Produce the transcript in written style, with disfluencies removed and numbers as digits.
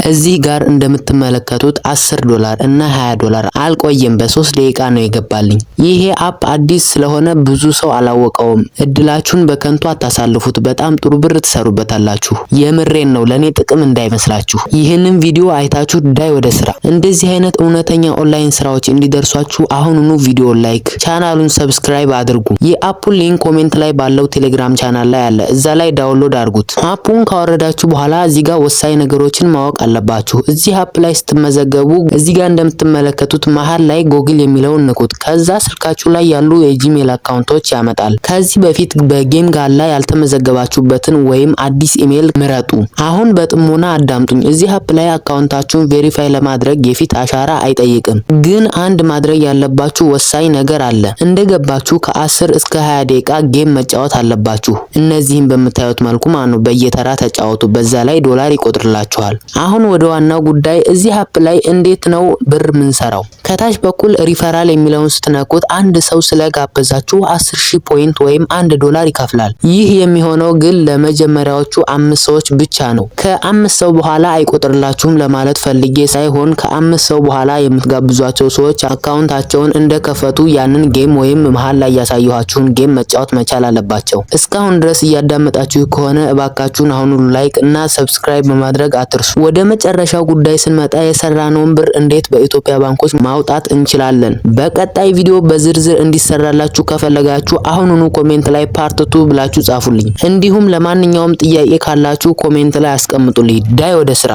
እዚህ ጋር እንደምትመለከቱት $10 እና $20 አልቆየም በ3 ደቂቃ ነው የገባልኝ። ይሄ አፕ አዲስ ስለሆነ ብዙ ሰው አላወቀውም። እድላችሁን በከንቱ አታሳልፉት። በጣም ጥሩ ብር ትሰሩበታላችሁ። የምሬን ነው፣ ለኔ ጥቅም እንዳይመስላችሁ። ይህንን ቪዲዮ አይታችሁ ዳይ ወደ ስራ። እንደዚህ አይነት እውነተኛ ኦንላይን ስራዎች እንዲደርሷችሁ አሁኑኑ ቪዲዮ ላይክ፣ ቻናሉን ሰብስክራይብ አድርጉ። የአፑን ሊንክ ኮሜንት ላይ ባለው ቴሌግራም ቻናል ላይ አለ። እዛ ላይ ዳውንሎድ አድርጉት። አፑን ካወረዳችሁ በኋላ እዚህ ጋር ወሳኝ ነገሮችን ማወቅ አለባችሁ። እዚህ አፕ ላይ ስትመዘገቡ እዚህ ጋር እንደምትመለከቱት መሃል ላይ ጎግል የሚለውን ንኩት። ከዛ ስልካችሁ ላይ ያሉ የጂሜል አካውንቶች ያመጣል። ከዚህ በፊት በጌም ጋር ላይ ያልተመዘገባችሁበትን ወይም አዲስ ኢሜል ምረጡ። አሁን በጥሞና አዳምጡኝ። እዚህ አፕ ላይ አካውንታችሁን ቬሪፋይ ለማድረግ የፊት አሻራ አይጠይቅም። ግን አንድ ማድረግ ያለባችሁ ወሳኝ ነገር አለ። እንደገባችሁ ከ10 እስከ 20 ደቂቃ ጌም መጫወት አለባችሁ። እነዚህን በምታዩት መልኩ ማኑ በየተራ ተጫወቱ። በዛ ላይ ዶላር ይቆጥርላችኋል። አሁን ወደ ዋናው ጉዳይ፣ እዚህ አፕ ላይ እንዴት ነው ብር ምንሰራው? ከታች በኩል ሪፈራል የሚለውን ስትነኩት አንድ ሰው ስለጋበዛችሁ 10,000 ፖይንት ወይም $1 ይከፍላል። ይህ የሚሆነው ግን ለመጀመሪያዎቹ 5 ሰዎች ብቻ ነው። ከ5 ሰው በኋላ አይቆጥርላችሁም ለማለት ፈልጌ ሳይሆን ከ5 ሰው በኋላ የምትጋብዟቸው ሰዎች አካውንታቸውን እንደከፈቱ ያንን ጌም ወይም መሃል ላይ ያሳየኋችሁን ጌም መጫወት መቻል አለባቸው። እስካሁን ድረስ እያዳመጣችሁ ከሆነ እባካችሁን አሁን ላይክ እና ሰብስክራይብ በማድረግ አትርሱ። ወደ መጨረሻው ጉዳይ ስንመጣ የሰራነውን ብር እንዴት በኢትዮጵያ ባንኮች ማውጣት እንችላለን? በቀጣይ ቪዲዮ በዝርዝር እንዲሰራላችሁ ከፈለጋችሁ አሁኑኑ ኮሜንት ላይ ፓርት 2 ብላችሁ ጻፉልኝ። እንዲሁም ለማንኛውም ጥያቄ ካላችሁ ኮሜንት ላይ አስቀምጡልኝ። ዳይ ወደ ስራ